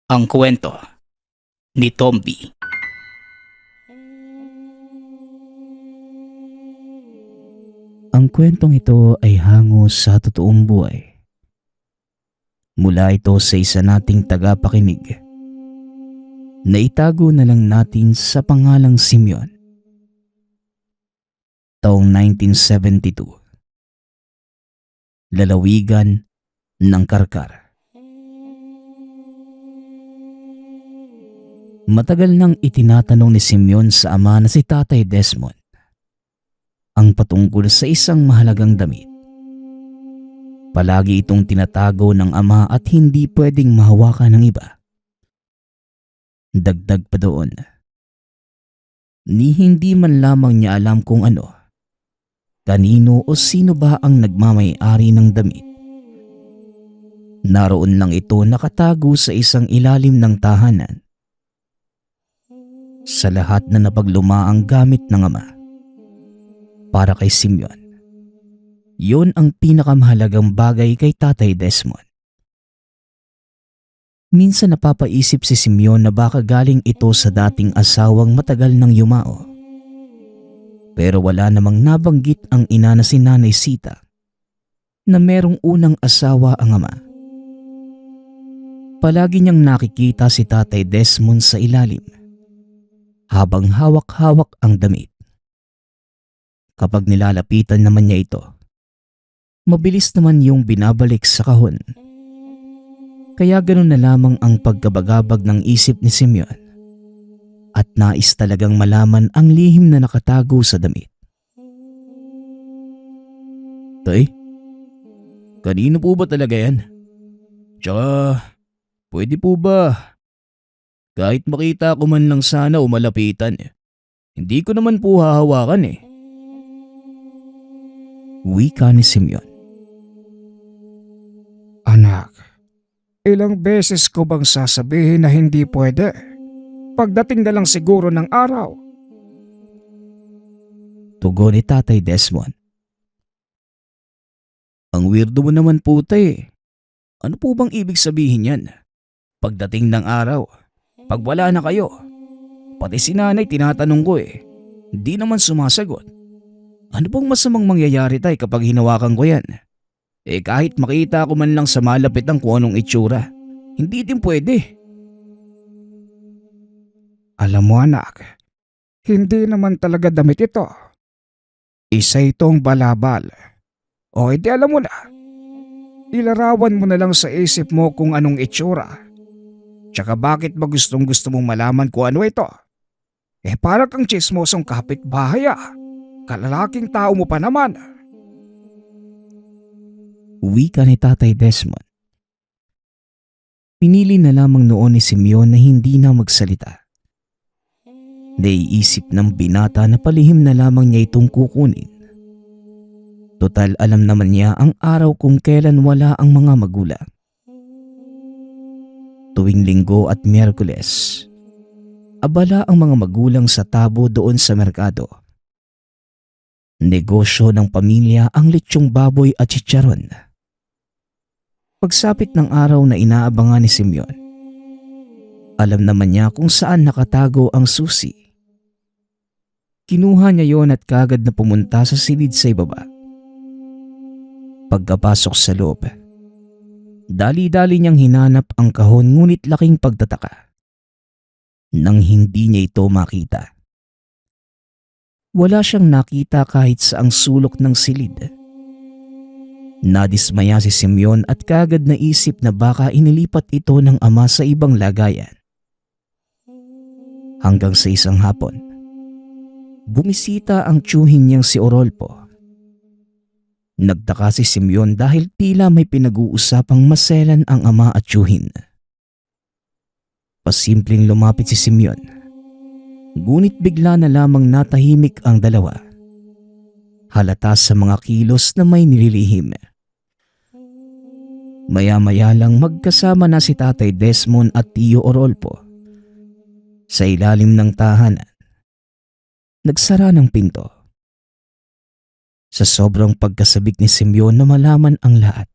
Ang kwento ni Tomby. Ang kwentong ito ay hango sa totoong buhay. Mula ito sa isa nating tagapakinig. Naitago na lang natin sa pangalang Simeon. Taong 1972. Lalawigan ng Karkar. Matagal nang itinatanong ni Simeon sa ama na si Tatay Desmond ang patungkol sa isang mahalagang damit. Palagi itong tinatago ng ama at hindi pwedeng mahawakan ng iba. Dagdag pa doon, ni hindi man lamang niya alam kung ano, kanino o sino ba ang nagmamay-ari ng damit. Naroon lang ito nakatago sa isang ilalim ng tahanan. Sa lahat na napagluma ang gamit ng ama. Para kay Simeon, yun ang pinakamahalagang bagay kay Tatay Desmond. Minsan napapaisip si Simeon na baka galing ito sa dating asawang matagal nang yumao. Pero wala namang nabanggit ang ina na si Nanay Sita na merong unang asawa ang ama. Palagi niyang nakikita si Tatay Desmond sa ilalim habang hawak-hawak ang damit. Kapag nilalapitan naman niya ito, mabilis naman yung binabalik sa kahon. Kaya ganun na lamang ang pagkabagabag ng isip ni Simeon at nais talagang malaman ang lihim na nakatago sa damit. Tay, kanino po ba talaga yan? Tsaka, pwede po ba? Kahit makita ko man lang sana o malapitan, hindi ko naman po hahawakan eh. Wika ni Simeon. Anak, ilang beses ko bang sasabihin na hindi pwede? Pagdating na lang siguro ng araw. Tugon ni Tatay Desmond. Ang weirdo mo naman po tay. Ano po bang ibig sabihin yan? Pagdating ng araw, pag wala na kayo, pati si nanay tinatanong ko hindi naman sumasagot. Ano bang masamang mangyayari tay kapag hinawakan ko yan? Kahit makita ko man lang sa malapitan kung anong itsura, hindi din pwede. Alam mo anak, hindi naman talaga damit ito. Isa itong balabal. O edi alam mo na, ilarawan mo na lang sa isip mo kung anong itsura. Tsaka bakit ba gustong gusto mong malaman kung ano ito? Para kang tsismosong kapitbahay ah. Kalalaking tao mo pa naman. Wika ni Tatay Desmond. Pinili na lamang noon ni Simeon na hindi na magsalita. Naiisip ng binata na palihim na lamang niya itong kukunin. Total alam naman niya ang araw kung kailan wala ang mga magulang. Tuwing Linggo at Miyerkules, abala ang mga magulang sa tabo doon sa merkado. Negosyo ng pamilya ang litsyong baboy at chicharon. Pagsapit ng araw na inaabangan ni Simeon, alam naman niya kung saan nakatago ang susi. Kinuha niya yon at kagad na pumunta sa silid sa ibaba. Pagkapasok sa loob, dali-dali niyang hinanap ang kahon ngunit laking pagtataka nang hindi niya ito makita. Wala siyang nakita kahit sa ang sulok ng silid. Nadismaya si Simeon at kagad naisip na baka inilipat ito ng ama sa ibang lagayan. Hanggang sa isang hapon, bumisita ang tiyuhin niyang si Orolpo. Nagtaka si Simeon dahil tila may pinag-uusapang maselan ang ama at tiyuhin. Pasimpleng lumapit si Simeon. Ngunit bigla na lamang natahimik ang dalawa. Halata sa mga kilos na may nililihim. Maya-maya lang magkasama na si Tatay Desmond at Tiyo Orolpo. Sa ilalim ng tahanan, nagsara ng pinto. Sa sobrang pagkasabik ni Simeon na malaman ang lahat,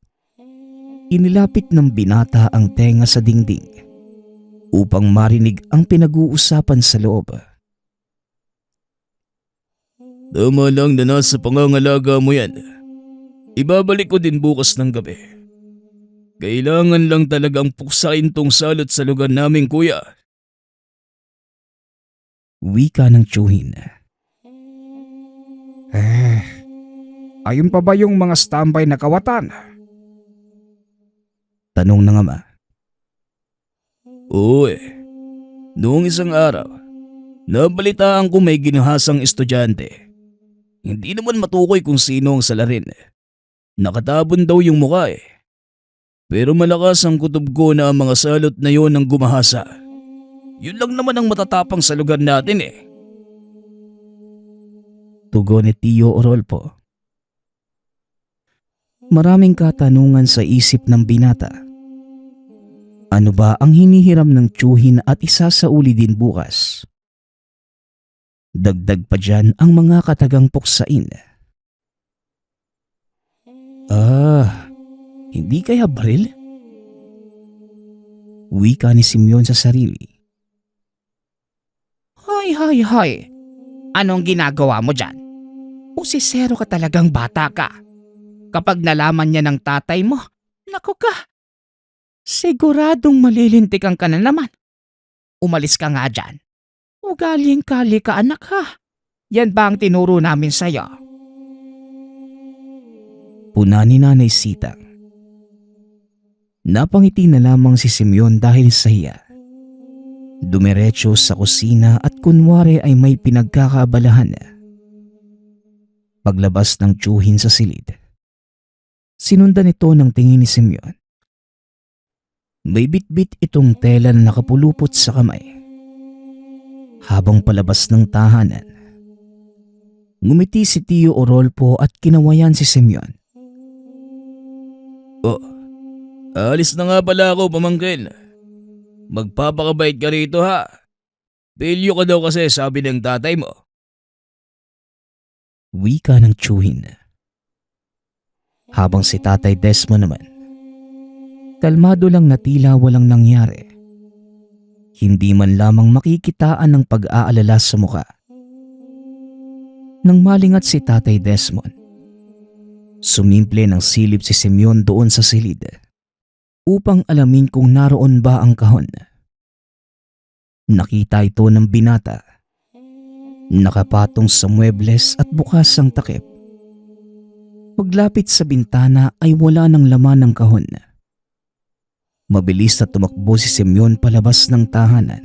inilapit ng binata ang tenga sa dingding upang marinig ang pinag-uusapan sa loob. Tama lang na nasa pangangalaga mo yan. Ibabalik ko din bukas ng gabi. Kailangan lang talagang puksain tong salot sa lugar namin, kuya. Wika ng tiyuhin. Ayun pa ba yung mga standby na kawatan? Tanong ng ama. Oo Noong isang araw, nabalitaan ko may ginahasang estudyante. Hindi naman matukoy kung sino ang salarin. Nakatabon daw yung mukha Pero malakas ang kutob ko na ang mga salot na yon ang gumahasa. Yun lang naman ang matatapang sa lugar natin Tugon ni Tio Orolpo. Maraming katanungan sa isip ng binata. Ano ba ang hinihiram ng tiyuhin at isasauli din bukas? Dagdag pa dyan ang mga katagang puksain. Hindi kaya baril? Wika ni Simeon sa sarili. Hoy. Anong ginagawa mo dyan? Usisero ka talagang bata ka. Kapag nalaman niya ng tatay mo, naku ka. Siguradong malilintikan ka na naman. Umalis ka nga dyan. Ugaling kali ka anak ha. Yan ba ang tinuro namin sa'yo? Puna ni Nanay Sitang. Napangiti na lamang si Simeon dahil sa hiya. Dumiretso sa kusina at kunwari ay may pinagkakabalahan. Paglabas ng tiyuhin sa silid, sinundan ito ng tingin ni Simeon. May bitbit itong tela na nakapulupot sa kamay. Habang palabas ng tahanan, ngumiti si Tio Orolpo at kinawayan si Simeon. Alis na nga pala ako, pamangkin. Magpapakabait ka rito ha. Pilyo ka daw kasi sabi ng tatay mo. Wika ng tiyuhin. Habang si Tatay Desmond naman, kalmado lang na tila walang nangyari. Hindi man lamang makikitaan ng pag-aalala sa muka. Nang malingat si Tatay Desmond, sumimple ng silip si Simeon doon sa silid upang alamin kung naroon ba ang kahon. Nakita ito ng binata. Nakapatong sa muebles at bukas ang takip. Paglapit sa bintana ay wala ng laman ng kahon. Mabilis na tumakbo si Simeon palabas ng tahanan.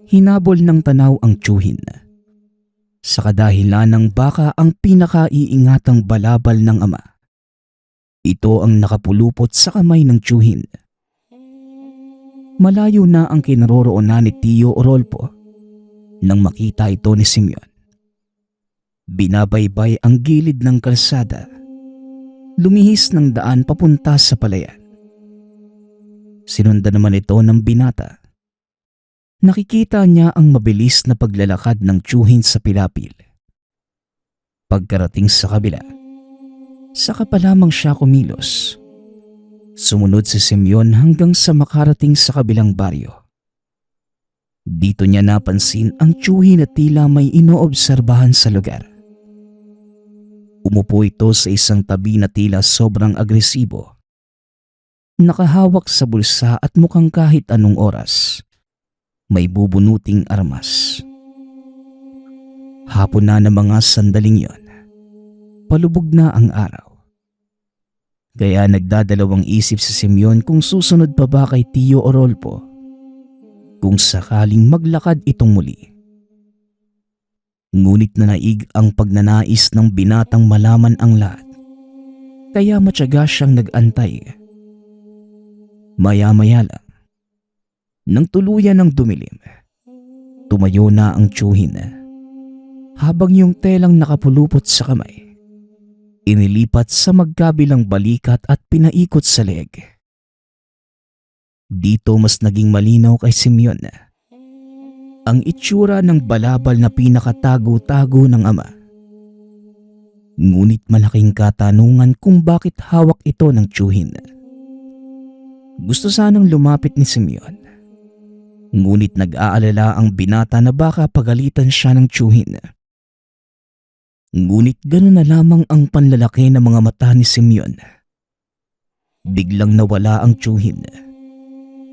Hinabol ng tanaw ang tiyuhin. Sa kadahilan ng baka ang pinakaiingatang balabal ng ama. Ito ang nakapulupot sa kamay ng tiyuhin. Malayo na ang kinaroroonan ni Tio Orolpo nang makita ito ni Simeon. Binabaybay ang gilid ng kalsada. Lumihis ng daan papunta sa palayan. Sinundan naman ito ng binata. Nakikita niya ang mabilis na paglalakad ng tiyuhin sa pilapil. Pagkarating sa kabila, saka pa lamang siya kumilos. Sumunod si Simeon hanggang sa makarating sa kabilang baryo. Dito niya napansin ang tiyuhin na tila may inoobserbahan sa lugar. Umupo ito sa isang tabi na tila sobrang agresibo. Nakahawak sa bulsa at mukhang kahit anong oras may bubunuting armas. Hapon na ng mga sandaling yon. Palubog na ang araw. Kaya nagdadalawang isip si Simeon kung susunod pa ba kay Tio Orolpo kung sakaling maglakad itong muli. Ngunit nanaig ang pagnanais ng binatang malaman ang lahat. Kaya matyaga siyang nag-antay. Maya-maya lang, nang tuluyan ng dumilim, tumayo na ang tiyuhin habang yung telang nakapulupot sa kamay inilipat sa magkabilang balikat at pinaikot sa leeg. Dito mas naging malinaw kay Simeon ang itsura ng balabal na pinakatago-tago ng ama. Ngunit malaking katanungan kung bakit hawak ito ng tiyuhin. Gusto sanang lumapit ni Simeon Ngunit nag-aalala ang binata na baka pagalitan siya ng tiyuhin. Ngunit gano'n na lamang ang panlalaki ng mga mata ni Simeon. Biglang nawala ang tiyuhin.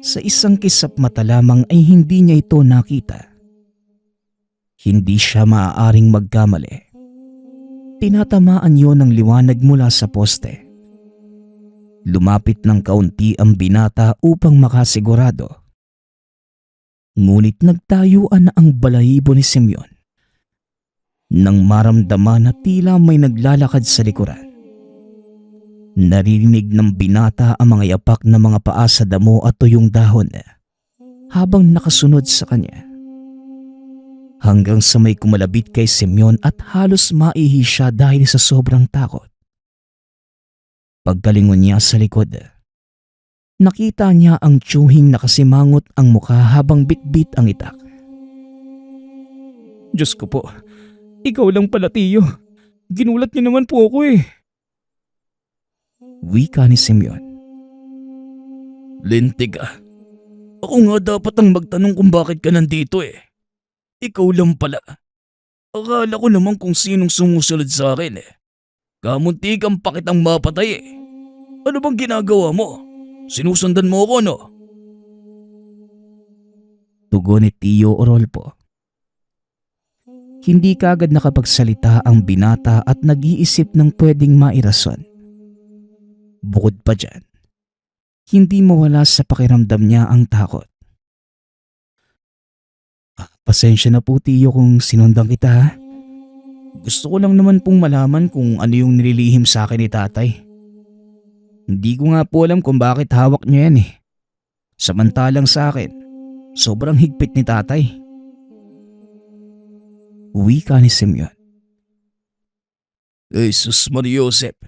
Sa isang kisap mata lamang ay hindi niya ito nakita. Hindi siya maaaring magkamali. Tinatamaan yon ng liwanag mula sa poste. Lumapit ng kaunti ang binata upang makasigurado. Ngunit nagtayuan na ang balahibo ni Simeon nang maramdaman na tila may naglalakad sa likuran. Naririnig ng binata ang mga yapak na mga paa sa damo at tuyong dahon habang nakasunod sa kanya. Hanggang sa may kumalabit kay Simeon at halos maihi siya dahil sa sobrang takot. Pagkalingon niya sa likod, nakita niya ang tiyuhing nakasimangot ang mukha habang bitbit ang itak. Diyos ko po, ikaw lang pala tiyo. Ginulat niyo naman po ako eh. Wika ni Simeon. Lintig ka. Ako nga dapat ang magtanong kung bakit ka nandito eh. Ikaw lang pala. Akala ko naman kung sinong sumusunod sa akin eh. Kamunti kang pakitang mapatay eh. Ano bang ginagawa mo? Sinusundan mo ako no? Tugon ni Tio Orolpo. Hindi kaagad nakapagsalita ang binata at nag-iisip ng pwedeng mairason. Bukod pa dyan, hindi mawala sa pakiramdam niya ang takot. Pasensya na po Tio kung sinundan kita ha. Gusto ko lang naman pong malaman kung ano yung nililihim sa akin ni tatay. Hindi ko nga po alam kung bakit hawak niya yan eh. Samantalang sa akin, sobrang higpit ni tatay. Wika ni Simeon. Jesus Maria Joseph.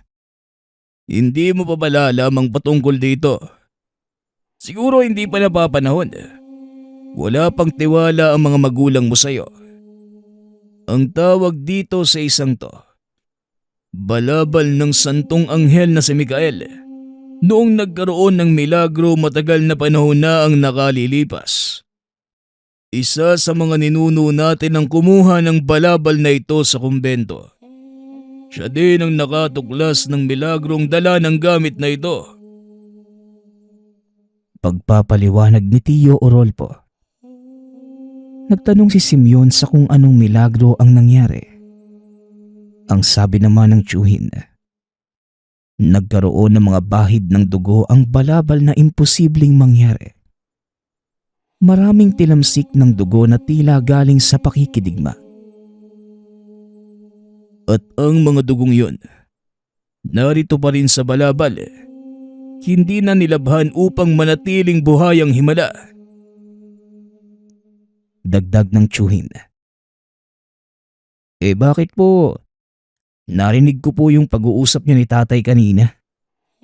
Hindi mo pa pala alam ang patungkol dito. Siguro hindi pa napapanahon. Wala pang tiwala ang mga magulang mo sa'yo. Ang tawag dito sa isang to, balabal ng santong anghel na si Mikael. Noong nagkaroon ng milagro matagal na panahon na ang nakalilipas. Isa sa mga ninuno natin ang kumuha ng balabal na ito sa kumbento. Siya din ang nakatuklas ng milagrong dala ng gamit na ito. Pagpapaliwanag ni Tio Orolpo. Nagtanong si Simeon sa kung anong milagro ang nangyari. Ang sabi naman ng tiyuhin, nagkaroon ng mga bahid ng dugo ang balabal na imposibleng mangyari. Maraming tilamsik ng dugo na tila galing sa pakikidigma. At ang mga dugong yun, narito pa rin sa balabal. Hindi na nilabhan upang manatiling buhay ang himala. Dagdag ng tiyuhin. Bakit po? Narinig ko po yung pag-uusap niyo ni tatay kanina.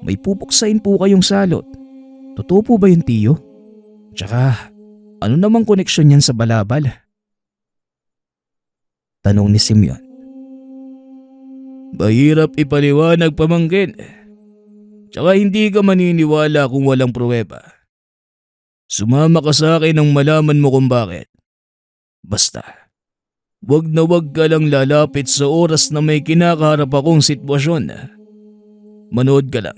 May pupuksain po kayong salot. Totoo po ba yun, Tiyo? Tsaka, ano namang koneksyon niyan sa balabal? Tanong ni Simeon. Mahirap ipaliwanag pamangkin. Tsaka hindi ka maniniwala kung walang pruweba. Sumama ka sa akin nang malaman mo kung bakit. Basta, wag na wag ka lang lalapit sa oras na may kinakaharap akong sitwasyon. Manood ka lang.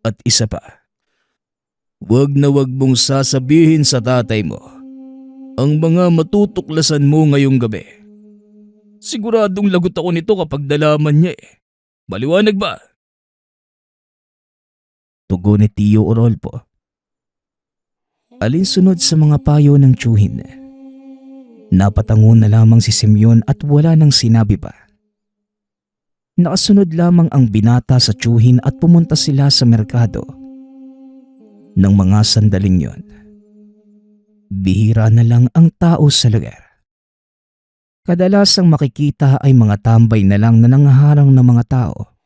At isa pa, wag na wag mong sasabihin sa tatay mo ang mga matutuklasan mo ngayong gabi. Siguradong lagot ako nito kapag nalaman niya eh. Maliwanag ba? Tugon ni Tio Orolpo. Alinsunod sa mga payo ng tiyuhin. Napatango na lamang si Simeon at wala nang sinabi pa. Nakasunod lamang ang binata sa tiyuhin at pumunta sila sa merkado. Nang mga sandaling yon, bihira na lang ang tao sa lugar. Kadalasang makikita ay mga tambay na lang na nangaharang ng mga tao.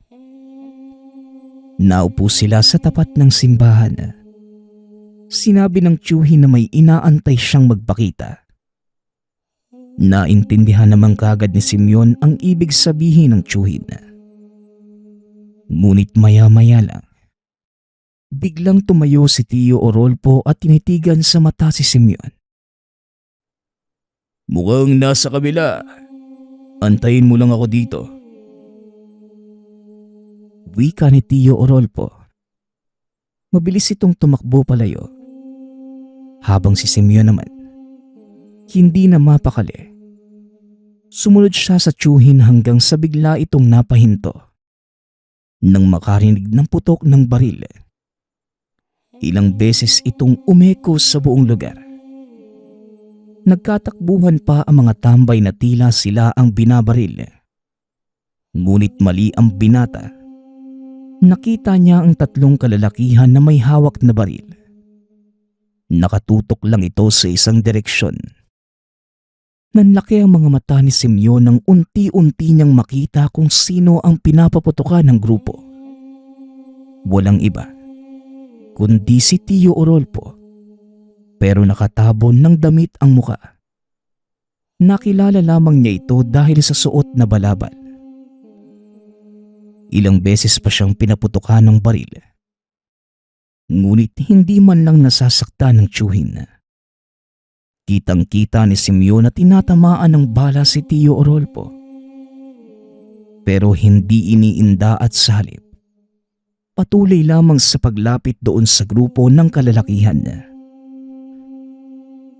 Naupo sila sa tapat ng simbahan. Sinabi ng tiyuhin na may inaantay siyang magpakita. Naintindihan naman kaagad ni Simeon ang ibig sabihin ng tiyuhin. Ngunit maya-maya lang, Biglang tumayo si Tio Orolpo at tinitigan sa mata si Simeon. Mukhang nasa kabila. Antayin mo lang ako dito. Wika ni Tio Orolpo. Mabilis itong tumakbo palayo. Habang si Simeon naman, hindi na mapakali. Sumunod siya sa tiyuhin hanggang sa bigla itong napahinto. Nang makarinig ng putok ng baril, ilang beses itong umeko sa buong lugar. Nagkatakbuhan pa ang mga tambay na tila sila ang binabaril. Ngunit mali ang binata. Nakita niya ang tatlong kalalakihan na may hawak na baril. Nakatutok lang ito sa isang direksyon. Nanlaki ang mga mata ni Simeon nang unti-unti niyang makita kung sino ang pinapaputukan ng grupo. Walang iba, kundi si Tio Orolpo. Pero nakatabon ng damit ang muka. Nakilala lamang niya ito dahil sa suot na balabal. Ilang beses pa siyang pinaputukan ng baril. Ngunit hindi man lang nasasaktan ng tiyuhin. Kitang-kita ni Simeon na tinatamaan ng bala si Tio Orolpo. Pero hindi iniinda at salip. Patuloy lamang sa paglapit doon sa grupo ng kalalakihan.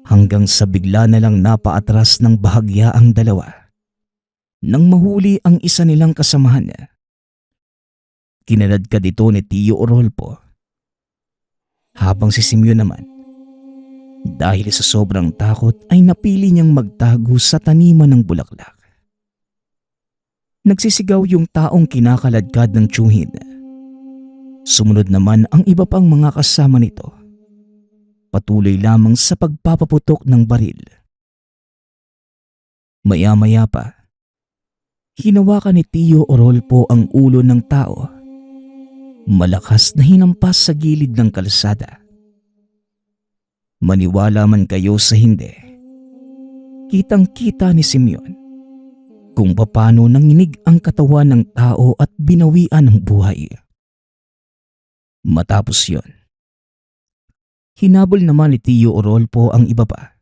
Hanggang sa bigla na lang napaatras ng bahagya ang dalawa. Nang mahuli ang isa nilang kasamahan. Kinaladkad ito ni Tio Orolpo. Habang si Simeon naman, dahil sa sobrang takot ay napili niyang magtago sa taniman ng bulaklak. Nagsisigaw yung taong kinakaladkad ng tiyuhin. Sumunod naman ang iba pang mga kasama nito. Patuloy lamang sa pagpapaputok ng baril. Maya-maya pa, hinawakan ni Tio Orolpo ang ulo ng tao. Malakas na hinampas sa gilid ng kalsada. Maniwala man kayo sa hindi, kitang-kita ni Simeon kung paano nanginig ang katawan ng tao at binawian ng buhay. Matapos yon, hinabol naman ni Tio Orolpo ang iba pa.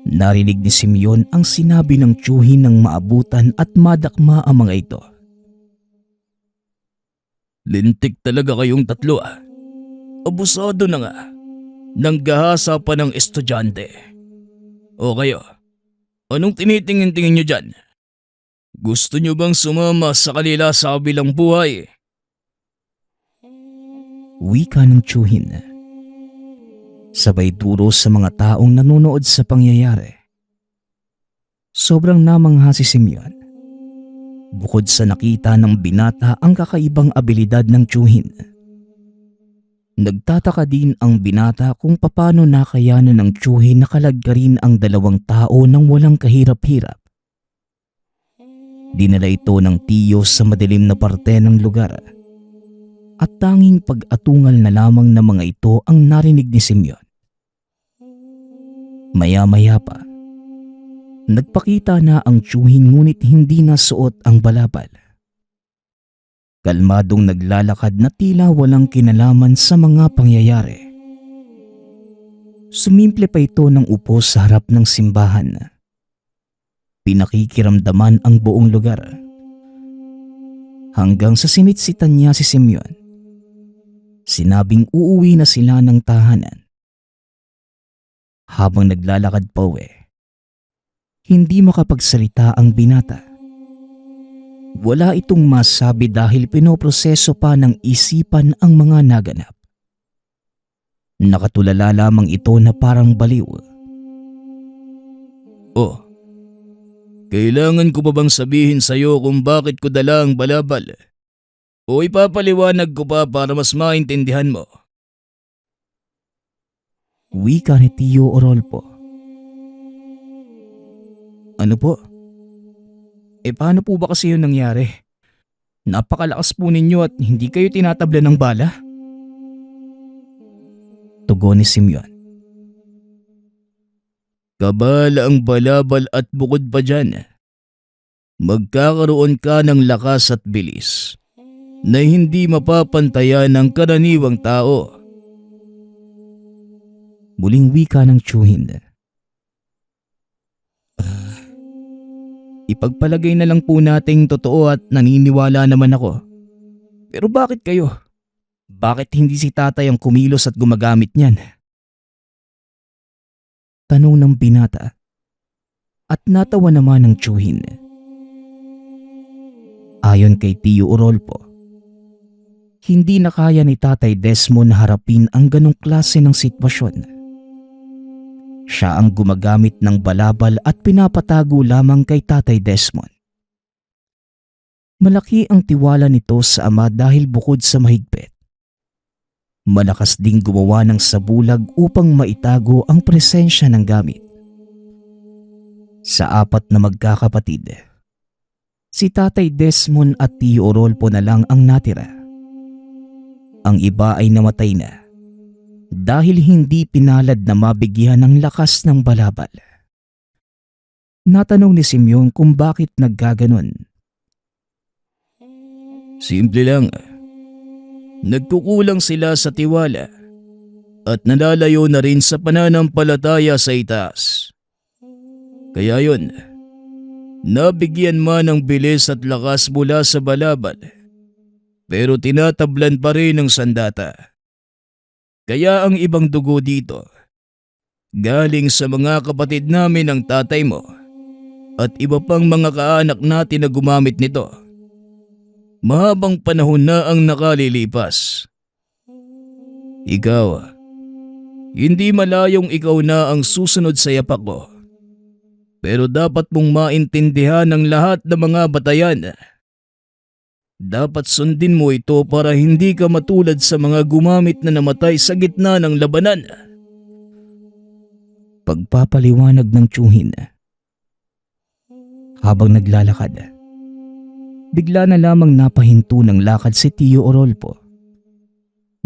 Narinig ni Simeon ang sinabi ng tiyuhin nang maabutan at madakma ang mga ito. Lintik talaga kayong tatlo ah. Abusado na nga. Nanggahasa pa ng estudyante. O kayo, anong tinitingin-tingin nyo dyan? Gusto nyo bang sumama sa kanila sa kabilang buhay? Wika ng tiyuhin. Sabay duro sa mga taong nanonood sa pangyayari. Sobrang namangha si Simeon. Bukod sa nakita ng binata ang kakaibang abilidad ng tiyuhin. Nagtataka din ang binata kung paano nakayanan ng tiyuhin na kalagkarin ang dalawang tao nang walang kahirap-hirap. Dinala ito ng tiyo sa madilim na parte ng lugar. At tanging pag-atungal na lamang ng mga ito ang narinig ni Simeon. Maya-maya pa, nagpakita na ang tiyuhin ngunit hindi na suot ang balabal. Kalmadong naglalakad na tila walang kinalaman sa mga pangyayari. Sumimple pa ito ng upo sa harap ng simbahan. Pinakikiramdaman ang buong lugar. Hanggang sa sinitsitan niya si Simeon. Sinabing uuwi na sila ng tahanan. Habang naglalakad pa uwi, hindi makapagsalita ang binata. Wala itong masabi dahil pinoproseso pa ng isipan ang mga naganap. Nakatulala lamang ito na parang baliw. Oh, kailangan ko pa bang sabihin sa'yo kung bakit ko dala ang balabal? O ipapaliwanag ko pa para mas maintindihan mo? Wika ni Tio Orolpo. Ano po? Paano po ba kasi yun nangyari? Napakalakas po ninyo at hindi kayo tinatabla ng bala? Tugon ni Simeon. Kabala ang balabal at bukod pa dyan, magkakaroon ka ng lakas at bilis. na hindi mapapantayan ng karaniwang tao. Muling wika ng tiyuhin. Ipagpalagay na lang po nating totoo at naniniwala naman ako. Pero bakit kayo? Bakit hindi si tatay ang kumilos at gumagamit niyan? Tanong ng binata. At natawa naman ng tiyuhin. Ayon kay Tiyo Orolpo, hindi na kaya ni Tatay Desmond harapin ang ganong klase ng sitwasyon. Siya ang gumagamit ng balabal at pinapatago lamang kay Tatay Desmond. Malaki ang tiwala nito sa ama dahil bukod sa mahigpit, malakas ding gumawa ng sabulag upang maitago ang presensya ng gamit. Sa 4 na magkakapatid, si Tatay Desmond at Tiyo Orolpo na lang ang natira. Ang iba ay namatay na dahil hindi pinalad na mabigyan ng lakas ng balabal. Natanong ni Simeon kung bakit naggaganon. Simple lang. Nagkukulang sila sa tiwala at nalalayo na rin sa pananampalataya sa itaas. Kaya yun, nabigyan man ng bilis at lakas mula sa balabal, pero tinatablan pa rin ng sandata. Kaya ang ibang dugo dito, galing sa mga kapatid namin ng tatay mo at iba pang mga kaanak natin na gumamit nito. Mahabang panahon na ang nakalilipas. Ikaw, hindi malayong ikaw na ang susunod sa yapak ko. Pero dapat mong maintindihan ng lahat ng mga batayan. Dapat sundin mo ito para hindi ka matulad sa mga gumamit na namatay sa gitna ng labanan. Pagpapaliwanag ng tiyuhin. Habang naglalakad, bigla na lamang napahinto ng lakad si Tiyo Orolpo.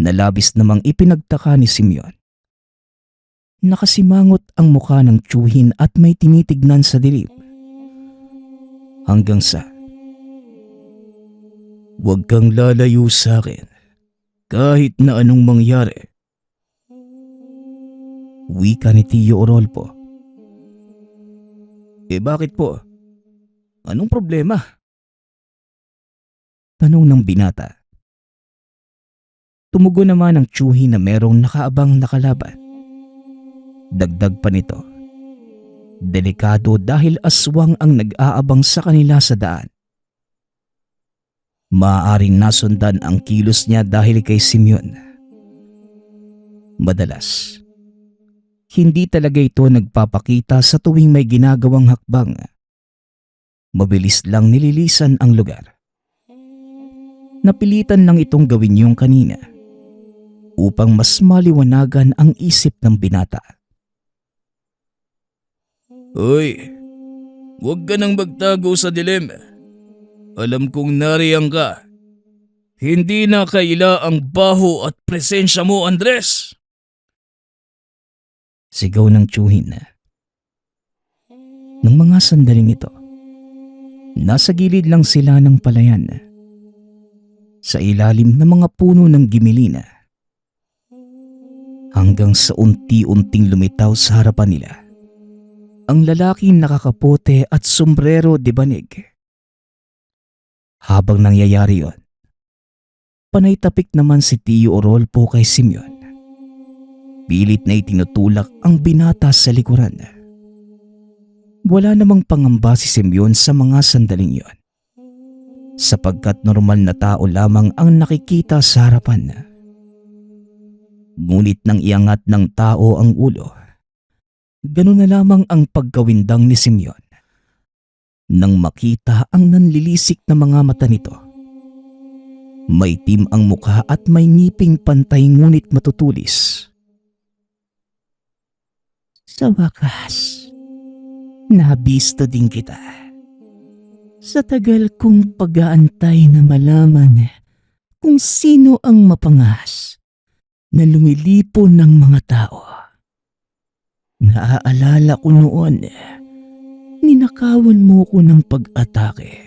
Nalabis namang ipinagtaka ni Simeon. Nakasimangot ang mukha ng tiyuhin at may tinitignan sa dilim. Hanggang sa, "Huwag kang lalayo sa akin, kahit na anong mangyari." Wika ni Tiyo Orolpo. Bakit po? Anong problema? Tanong ng binata. Tumugon naman ang tiyuhin na merong nakaabang nakalaban. Dagdag pa nito, delikado dahil aswang ang nag-aabang sa kanila sa daan. Maaaring nasundan ang kilos niya dahil kay Simeon. Madalas, hindi talaga ito nagpapakita sa tuwing may ginagawang hakbang. Mabilis lang nililisan ang lugar. Napilitan lang itong gawin yung kanina upang mas maliwanagan ang isip ng binata. Hoy, huwag ka nang magtago sa dilim. Alam kong nariyan ka. Hindi na kaila ang baho at presensya mo, Andres. Sigaw ng tiyuhin. Nang mga sandaling ito, nasa gilid lang sila ng palayan. Sa ilalim ng mga puno ng gimilina. Hanggang sa unti-unting lumitaw sa harapan nila ang lalaking nakakapote at sombrero de banig. Habang nangyayari yon, panay tapik naman si Tiyo Orolpo kay Simeon. Pilit na itinutulak ang binata sa likuran. Wala namang pangamba si Simeon sa mga sandaling yon, sapagkat normal na tao lamang ang nakikita sa harapan. Ngunit nang iangat ng tao ang ulo, ganun na lamang ang pagkawindang ni Simeon. Nang makita ang nanlilisik na mga mata nito, maitim ang mukha at may ngiping pantay ngunit matutulis. Sa wakas, nabisto din kita. Sa tagal kong pag-aantay na malaman kung sino ang mapangas na lumilipon ng mga tao. Naaalala ko noon, ninakawan mo ko ng pag-atake.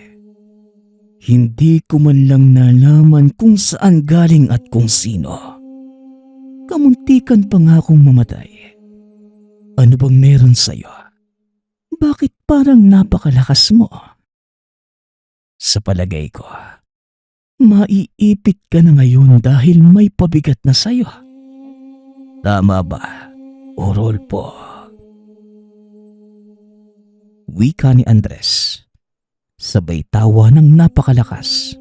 Hindi ko man lang nalaman kung saan galing at kung sino. Kamuntikan pa nga akong mamatay. Ano bang meron sa'yo? Bakit parang napakalakas mo? Sa palagay ko, maiipit ka na ngayon dahil may pabigat na sa'yo. Tama ba, Rodolfo? Wika ni Andres, sabay tawa ng napakalakas.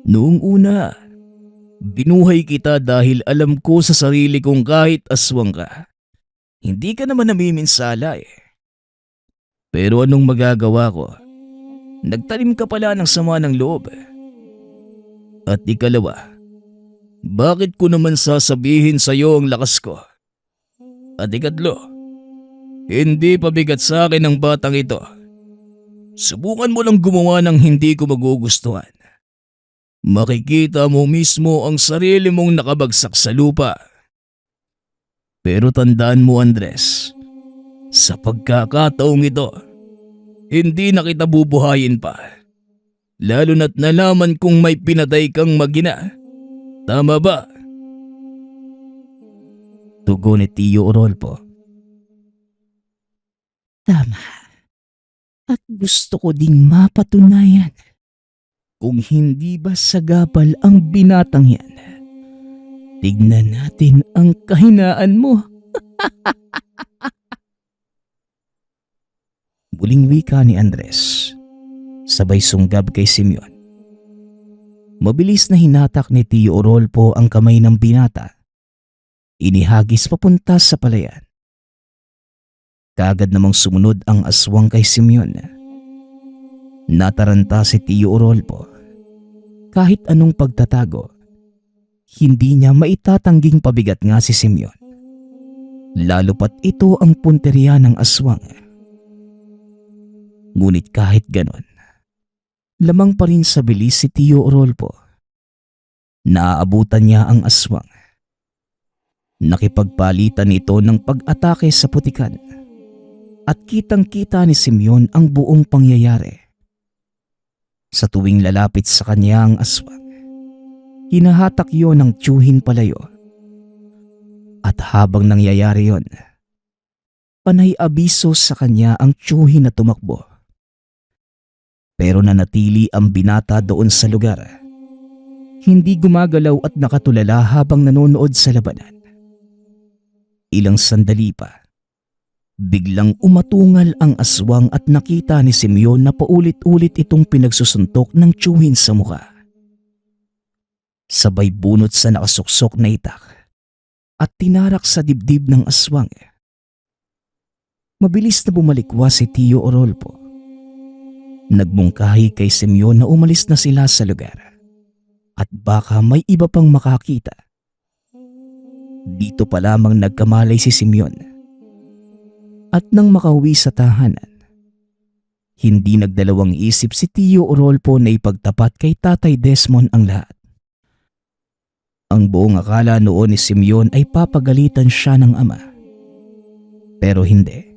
Noong una, binuhay kita dahil alam ko sa sarili kong kahit aswang ka, hindi ka naman namiminsala eh. Pero anong magagawa ko? Nagtanim ka pala ng sama ng loob. At ikalawa, bakit ko naman sasabihin sa'yo ang lakas ko? At ikatlo, hindi pabigat sa akin ang batang ito. Subukan mo lang gumawa ng hindi ko magugustuhan. Makikita mo mismo ang sarili mong nakabagsak sa lupa. Pero tandaan mo, Andres, sa pagkakataong ito, hindi na kita bubuhayin pa. Lalo na't nalaman kong may pinatay kang magina. Tama ba? Tugon ni Tio Rodolfo. Tama. At gusto ko ding mapatunayan kung hindi ba sagabal ang binatang yan. Tignan natin ang kahinaan mo. Muling wika ni Andres, sabay sunggab kay Simeon. Mabilis na hinatak ni Tio Rodolfo ang kamay ng binata. Inihagis papunta sa palayan. Kaagad namang sumunod ang aswang kay Simeon. Nataranta si Tio Rodolfo. Kahit anong pagtatago, hindi niya maitatangging pabigat nga si Simeon. Lalo pat ito ang punteriya ng aswang. Ngunit kahit ganon, lamang pa rin sa bilis si Tio Rodolfo. Naaabutan niya ang aswang. Nakipagpalitan ito ng pag-atake sa putikan. At kitang-kita ni Simeon ang buong pangyayari. Sa tuwing lalapit sa kanya ang aswang, hinahatak yon ng tiyuhin palayo. At habang nangyayari yon, panay abiso sa kanya ang tiyuhin na tumakbo. Pero nanatili ang binata doon sa lugar. Hindi gumagalaw at nakatulala habang nanonood sa labanan. Ilang sandali pa, biglang umatungal ang aswang at nakita ni Simeon na paulit-ulit itong pinagsusuntok ng tiyuhin sa muka. Sabay bunot sa nakasuksok na itak at tinarak sa dibdib ng aswang. Mabilis na bumalikwas si Tio Rodolfo. Nagmungkahi kay Simeon na umalis na sila sa lugar at baka may iba pang makakita. Dito pa lamang nagkamalay si Simeon. At nang makauwi sa tahanan, hindi nagdalawang isip si Tio Rodolfo na ipagtapat kay Tatay Desmond ang lahat. Ang buong akala noon ni Simeon ay papagalitan siya ng ama. Pero hindi.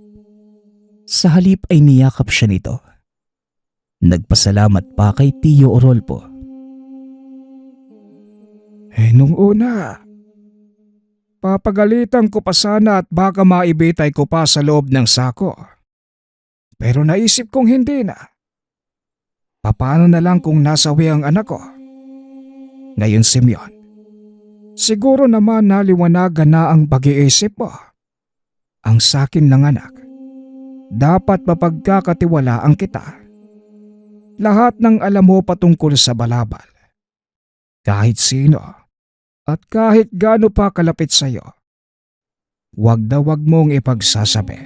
Sa halip ay niyakap siya nito. Nagpasalamat pa kay Tio Rodolfo. Nung una, papagalitan ko pa sana at baka maibitay ko pa sa loob ng sako. Pero naisip kong hindi na. Paano na lang kung nasawi ang anak ko? Ngayon, Simeon, siguro naman naliwanagan na ang pag-iisip mo. Ang sakin lang anak, dapat mapagkakatiwalaan kita. Lahat ng alam mo patungkol sa balabal. Kahit sino at kahit gaano pa kalapit sa iyo, wag na wag mong ipagsasabi.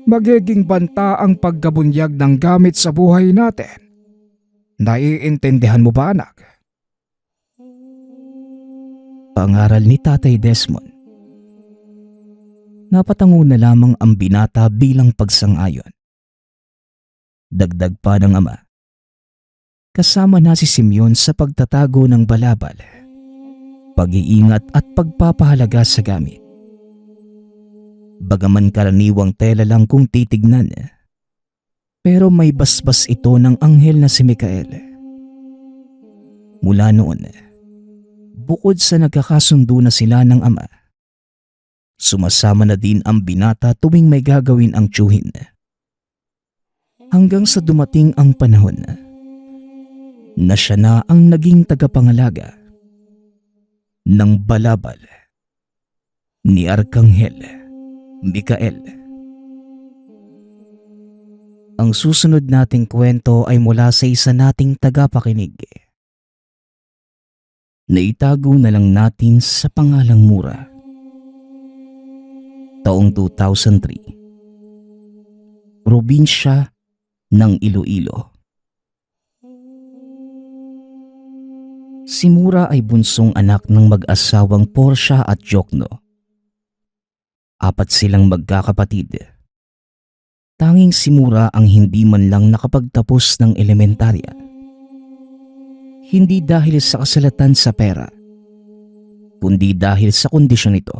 Magiging banta ang pagkabunyag ng gamit sa buhay natin. Naiintindihan mo ba, anak? Pangaral ni Tatay Desmond. Napatango na lamang ang binata bilang pagsang-ayon. Dagdag pa ng ama. Kasama na si Simeon sa pagtatago ng balabal, pag-iingat at pagpapahalaga sa gamit. Bagaman karaniwang tela lang kung titignan, Pero may basbas ito ng anghel na si Mikael. Mula noon, bukod sa nagkakasundo na sila ng ama, sumasama na din ang binata tuwing may gagawin ang tiyuhin. Hanggang sa dumating ang panahon na siya na ang naging tagapangalaga ng balabal ni Arkanghel Mikael. Ang susunod nating kwento ay mula sa isa nating tagapakinig. Naitago na lang natin sa pangalang Mura. Taong 2003. Probinsya ng Iloilo. Si Mura ay bunsong anak ng mag-asawang Portia at Jokno. 4 silang magkakapatid. Tanging si Mura ang hindi man lang nakapagtapos ng elementarya. Hindi dahil sa kasalatan sa pera, kundi dahil sa kondisyon nito.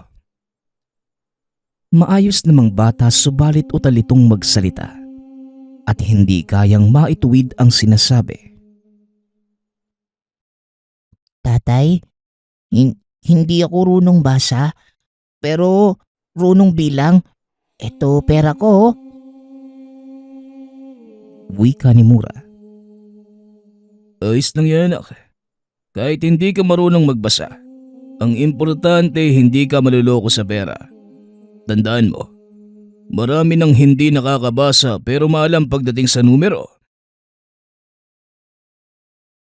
Maayos namang bata subalit utal itong magsalita at hindi kayang maituwid ang sinasabi. Tatay, hindi ako runong basa, pero runong bilang. Ito pera ko. Wika ni Mura. Ayos lang yan, anak. Kahit hindi ka marunong magbasa, ang importante hindi ka maluloko sa pera. Tandaan mo, marami nang hindi nakakabasa pero maalam pagdating sa numero.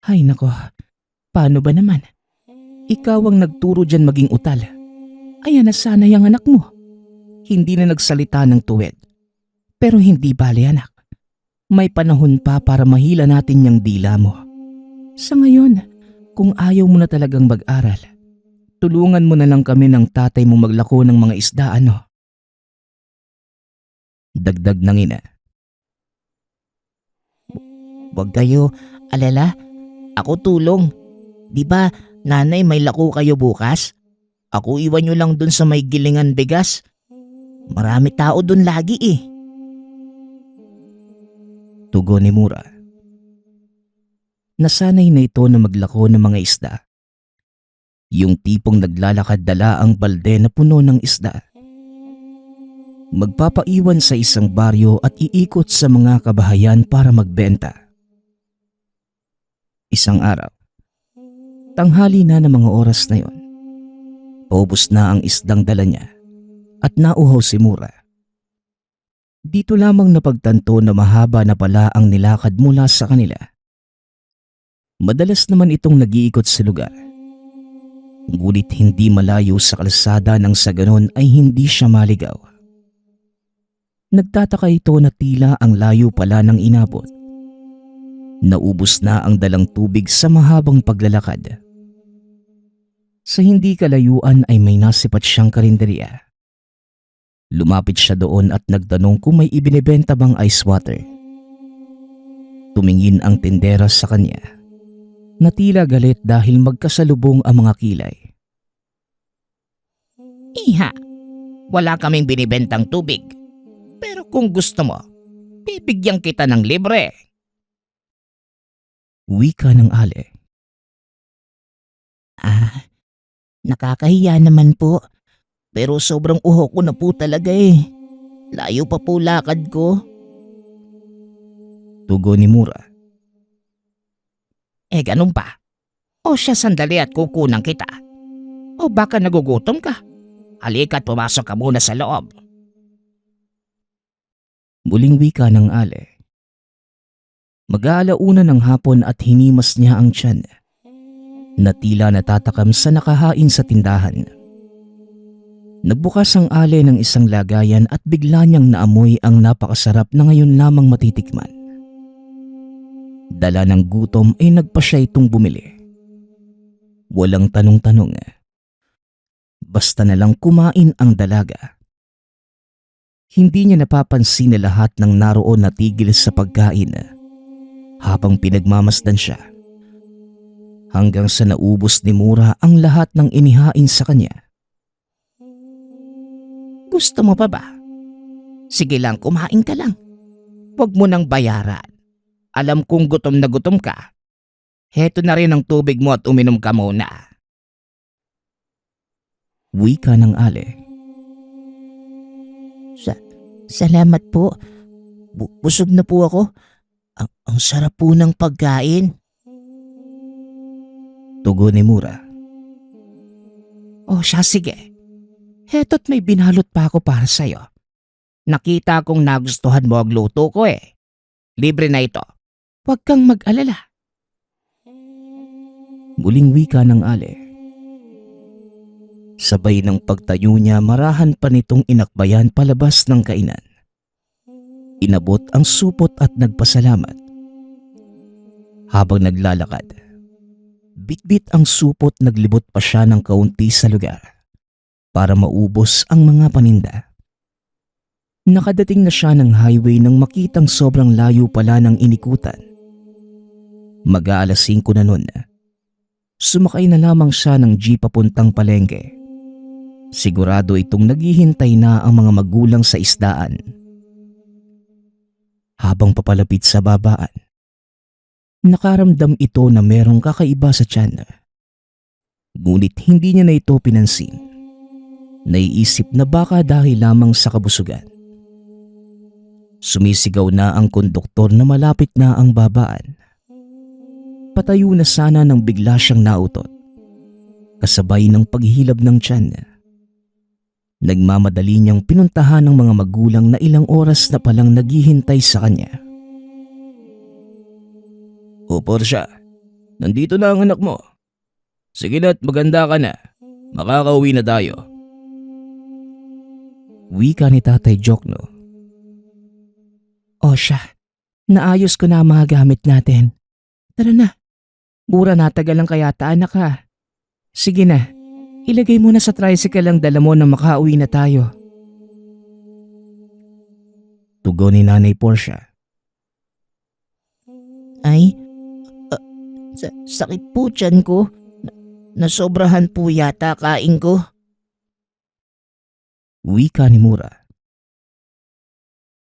Ay nako, paano ba naman? Ikaw ang nagturo dyan maging utal. Ayan na sana yung anak mo. Hindi na nagsalita ng tuwid. Pero hindi bale anak. May panahon pa para mahila natin yung dila mo. Sa ngayon, kung ayaw mo na talagang mag-aral, tulungan mo na lang kami ng tatay mo maglako ng mga isda ano. Dagdag ng ina. Huwag kayo alala. Ako tulong. Di ba nanay may lako kayo bukas? Ako iwan nyo lang dun sa may gilingan bigas. Marami tao dun lagi eh. Tugon ni Mura. Nasanay na ito na maglako ng mga isda. Yung tipong naglalakad dala ang balde na puno ng isda. Magpapaiwan sa isang baryo at iikot sa mga kabahayan para magbenta. Isang araw, tanghali na ng mga oras na yon. Paubos na ang isdang dala niya at nauhaw si Mura. Dito lamang napagtanto na mahaba na pala ang nilakad mula sa kanila. Madalas naman itong nag-iikot sa lugar. Ngunit hindi malayo sa kalsada nang sa ganon ay hindi siya maligaw. Nagtataka ito na tila ang layo pala ng inabot. Naubos na ang dalang tubig sa mahabang paglalakad. Sa hindi kalayuan ay may nasipat siyang karinderya. Lumapit siya doon at nagtanong kung may ibinebenta bang ice water. Tumingin ang tindera sa kanya na tila galit dahil magkasalubong ang mga kilay. Iha, wala kaming binibentang tubig. Pero kung gusto mo, bibigyan kita ng libre. Wika ng ale. Nakakahiya naman po. Pero sobrang uho ko na po talaga eh. Layo pa po lakad ko. Tugon ni Mura. Ganun pa. O siya sandali at kukunan kita. O baka nagugutom ka. Halika't pumasok ka muna sa loob. Muling wika ng ale. Mag-aalauna ng hapon at hinimas niya ang tiyan na tila natatakam sa nakahain sa tindahan. Nagbukas ang ale ng isang lagayan at bigla niyang naamoy ang napakasarap na ngayon lamang matitikman. Dala ng gutom ay nagpa siya itong bumili. Walang tanong-tanong. Basta na lang kumain ang dalaga. Hindi niya napapansin na lahat ng naroon na tigil sa pagkain habang pinagmamasdan siya. Hanggang sa naubos ni Mura ang lahat ng inihain sa kanya. Gusto mo pa ba? Sige lang, kumain ka lang. Huwag mo nang bayaran. Alam kong gutom na gutom ka. Heto na rin ang tubig mo at uminom ka muna. Wika ng Ale. Salamat po. Busog na po ako. Ang sarap po ng pagkain. Tugon ni Mura. Oh, siya sige. Heto't may binalot pa ako para sa'yo. Nakita kong nagustuhan mo ang luto ko eh. Libre na ito. Huwag kang mag-alala. Muling wika ng Ale. Sabay ng pagtayo niya, marahan pa nitong inakbayan palabas ng kainan. Inabot ang supot at nagpasalamat. Habang naglalakad, bitbit ang supot, naglibot pa siya ng kaunti sa lugar para maubos ang mga paninda. Nakadating na siya ng highway nang makitang sobrang layo pala ng inikutan. Mag-aalas 5 na nun. Sumakay na lamang siya ng jeep papuntang palengke. Sigurado itong naghihintay na ang mga magulang sa isdaan. Habang papalapit sa babaan, nakaramdam ito na merong kakaiba sa tiyan. Ngunit hindi niya na ito pinansin. Naiisip na baka dahil lamang sa kabusugan. Sumisigaw na ang konduktor na malapit na ang babaan. Patayo na sana nang bigla siyang nautot, kasabay ng paghilab ng tiyan. Nagmamadali niyang pinuntahan ng mga magulang na ilang oras na palang naghihintay sa kanya. O Portia, nandito na ang anak mo. Sige na't maganda ka na. Makakauwi na tayo. Wika ni Tatay Jokno. O siya, naayos ko na ang mga gamit natin. Tara na. Mura natagal lang kayata anak ha. Sige na, ilagay mo na sa tricycle ang dala mo na makauwi na tayo. Tugon ni Nanay Portia. Ay, sakit po tiyan ko. Nasobrahan po yata kain ko. Wika ni Mura.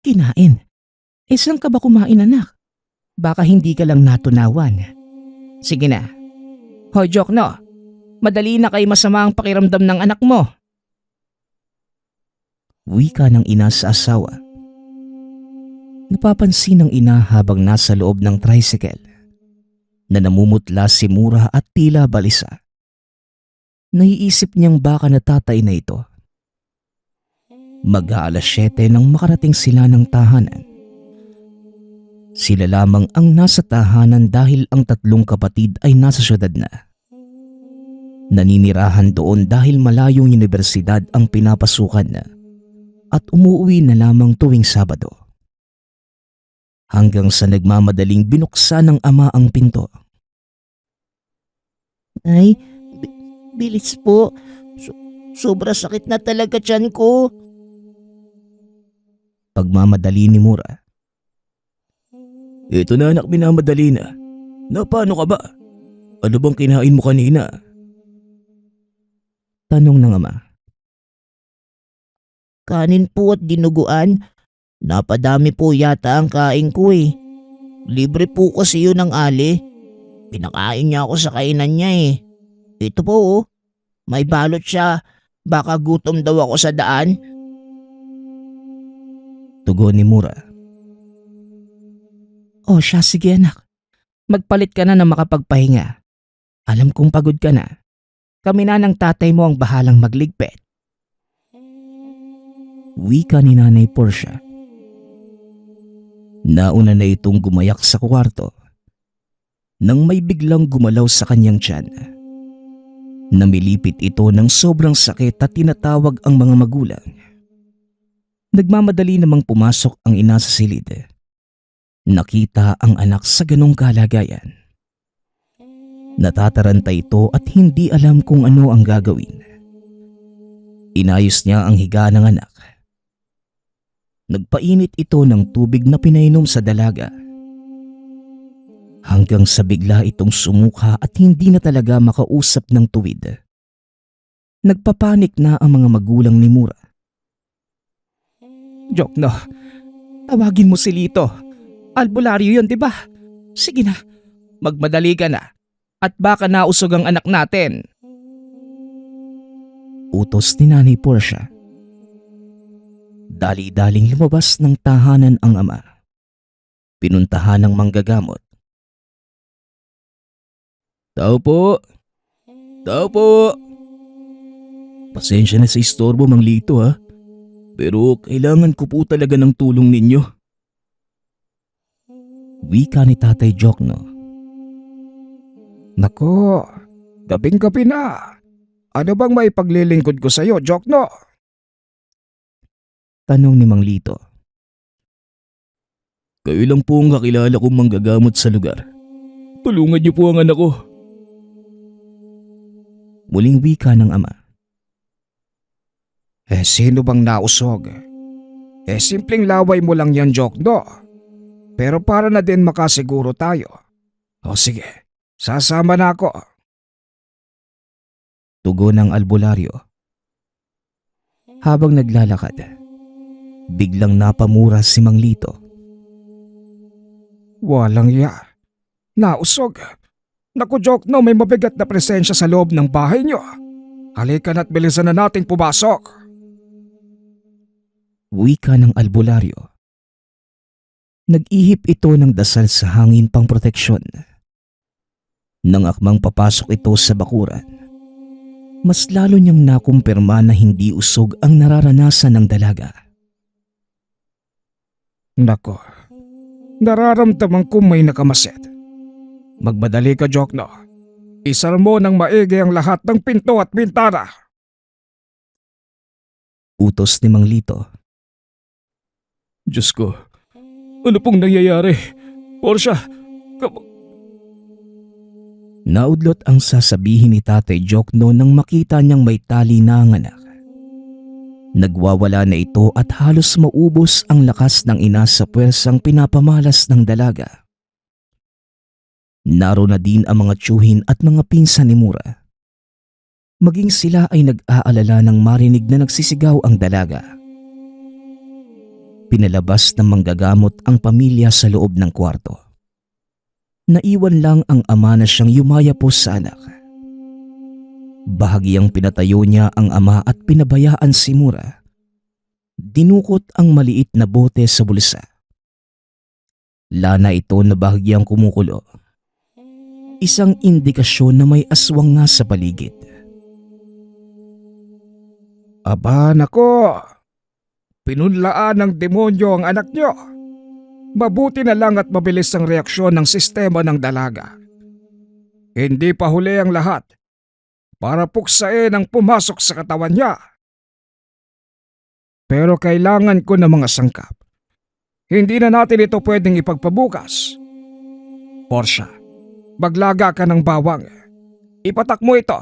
Kinain? Saan ka ba kumain anak? Baka hindi ka lang natunawan. Sige na. Hoy Jokno, madali na kay masama ang pakiramdam ng anak mo. Wika ng ina sa asawa. Napapansin ng ina habang nasa loob ng tricycle na namumutla si Mura at tila balisa. Naiisip niyang baka natatay na ito. Mag-aalas 7 nang makarating sila ng tahanan. Sila lamang ang nasa tahanan dahil ang tatlong kapatid ay nasa syudad na. Naninirahan doon dahil malayong universidad ang pinapasukan na at umuwi na lamang tuwing Sabado. Hanggang sa nagmamadaling binuksan ng ama ang pinto. Ay, bilis po. Sobra sakit na talaga tiyan ko. Pagmamadali ni Mura. Ito na anak, minamadali na. Paano ka ba? Ano bang kinain mo kanina? Tanong ng ama. Kanin po at dinuguan. Napadami po yata ang kain ko eh. Libre po kasi yun ng Ali. Pinakain niya ako sa kainan niya eh. Ito po oh, may balot siya. Baka gutom daw ako sa daan. Tugon ni Mura. O siya, sige anak. Magpalit ka na makapagpahinga. Alam kong pagod ka na. Kami na ng tatay mo ang bahalang magligpit. Wika ni Nanay Portia. Nauna na itong gumayak sa kwarto nang may biglang gumalaw sa kanyang tiyan. Namilipit ito ng sobrang sakit at tinatawag ang mga magulang. Nagmamadali namang pumasok ang ina sa silid. Nakita ang anak sa ganong kalagayan. Natataranta ito at hindi alam kung ano ang gagawin. Inayos niya ang higa ng anak. Nagpainit ito ng tubig na pinainom sa dalaga. Hanggang sa bigla itong sumuka at hindi na talaga makausap ng tuwid. Nagpapanik na ang mga magulang ni Mura. Jokno, Tawagin mo si Lito. Albularyo yun, di ba? Sige na, magmadali ka na. At baka nausog ang anak natin. Utos ni Nanay Portia. Dali-daling lumabas ng tahanan ang ama. Pinuntahan ng manggagamot. Tao po. Tao po. Pasensya na sa istorbo, Mang Lito ha. Pero kailangan ko po talaga ng tulong ninyo. Wika ni Tatay Jokno. Nako, gabing-gabi na. Ano bang may paglilingkod ko sa'yo, Jokno? Tanong ni Mang Lito. Kayo lang po ang kakilala kong manggagamot sa lugar. Tulungan niyo po ang anak ko. Muling wika ng ama. Sino bang nausog? Simpleng laway mo lang yan, Jokno. Pero para na din makasiguro tayo. O sige, sasama na ako. Tugon ng albularyo. Habang naglalakad, biglang napamura si Mang Lito. Walang ya. Nausog. Naku, Jokno, may mabigat na presensya sa loob ng bahay niyo. Halika na't bilisan na nating pumasok. Wika ng albularyo. Nag-ihip ito ng dasal sa hangin pang proteksyon. Nang akmang papasok ito sa bakuran, mas lalo niyang nakumpirma na hindi usog ang nararanasan ng dalaga. Nako, nararamdaman ko may nakamaset. Magmadali ka, Jokno. Isara mo ng maigi ang lahat ng pinto at bintana. Utos ni Mang Lito. Diyos ko, ano pong nangyayari? Portia, Naudlot ang sasabihin ni Tatay Jokno nang makita niyang may tali na ang anak. Nagwawala na ito at halos maubos ang lakas ng ina sa puwersang pinapamalas ng dalaga. Naroon na din ang mga tiyuhin at mga pinsan ni Mura. Maging sila ay nag-aalala nang marinig na nagsisigaw ang dalaga. Pinalabas ng manggagamot ang pamilya sa loob ng kwarto. Naiwan lang ang ama na siyang yumayapos sa anak. Bahagyang pinatayo niya ang ama at pinabayaan si Mura. Dinukot ang maliit na bote sa bulsa. Lana ito na bahagyang kumukulo. Isang indikasyon na may aswang nga sa paligid. Aba, nako. Pinunlaan ng demonyo ang anak niyo. Mabuti na lang at mabilis ang reaksyon ng sistema ng dalaga. Hindi pa huli ang lahat para puksain ang pumasok sa katawan niya. Pero kailangan ko ng mga sangkap. Hindi na natin ito pwedeng ipagpabukas. Portia, maglaga ka ng bawang. Ipatak mo ito.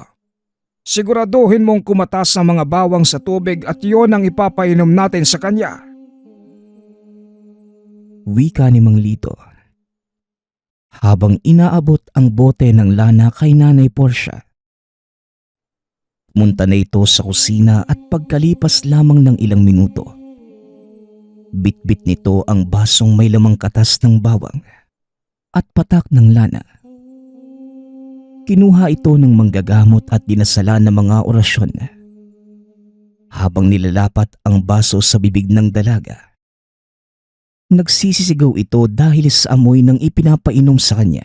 Siguraduhin mong kumatas ang mga bawang sa tubig at iyon ang ipapainom natin sa kanya. Wika ni Mang Lito. Habang inaabot ang bote ng lana kay Nanay Portia. Munta na ito sa kusina at pagkalipas lamang ng ilang minuto, bitbit nito ang basong may lamang katas ng bawang at patak ng lana. Kinuha ito ng manggagamot at dinasala ng mga orasyon. Habang nilalapat ang baso sa bibig ng dalaga, nagsisisigaw ito dahil sa amoy ng ipinapainom sa kanya.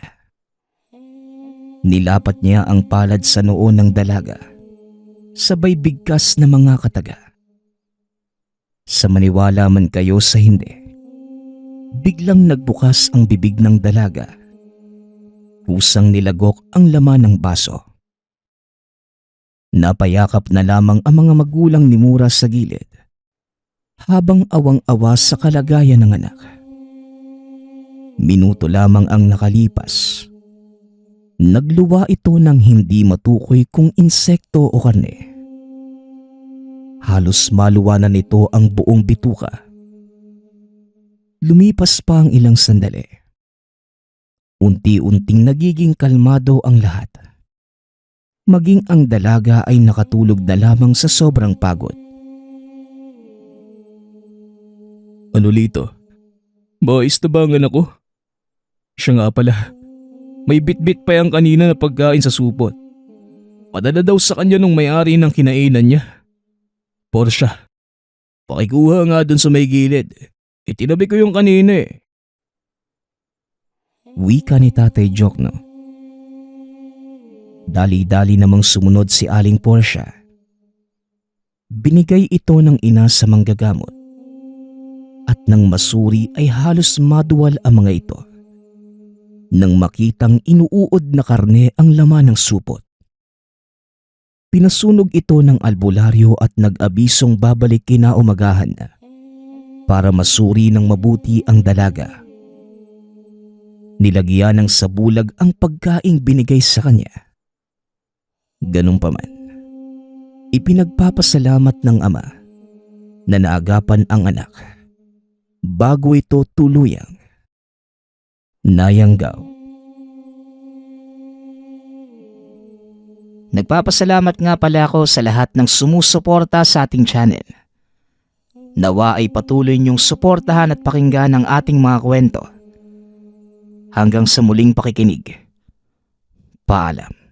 Nilapat niya ang palad sa noo ng dalaga, sabay bigkas na mga kataga. Sa maniwala man kayo sa hindi, biglang nagbukas ang bibig ng dalaga. Kusang nilagok ang laman ng baso. Napayakap na lamang ang mga magulang ni Mura sa gilid, habang awang-awa sa kalagayan ng anak. Minuto lamang ang nakalipas. Nagluwa ito ng hindi matukoy kung insekto o karne. Halos maluwanan nito ang buong bituka. Lumipas pa ang ilang sandali. Unti-unting nagiging kalmado ang lahat. Maging ang dalaga ay nakatulog na lamang sa sobrang pagod. Ano Lito? Maayos na ba ang anak ko? Siya nga pala. May bitbit pa yung kanina na pagkain sa supot. Padala daw sa kanya nung may-ari ng kinainan niya. Portia, pakikuha nga dun sa may gilid. Itinabi ko yung kanina eh. Wika ni Tatay Jokno. Dali-dali namang sumunod si Aling Portia. Binigay ito ng ina sa manggagamot. At nang masuri ay halos maduwal ang mga ito. Nang makitang inuuod na karne ang laman ng supot. Pinasunog ito ng albularyo at nag-abisong babalik kinaumagahan para masuri ng mabuti ang dalaga. Nilagyan ng sabulag ang pagkaing binigay sa kanya. Ganun pa man, ipinagpapasalamat ng ama na naagapan ang anak bago ito tuluyang nayanggaw. Nagpapasalamat nga pala ako sa lahat ng sumusuporta sa ating channel. Nawa ay patuloy niyong suportahan at pakinggan ang ating mga kwento. Hanggang sa muling pakikinig. Paalam.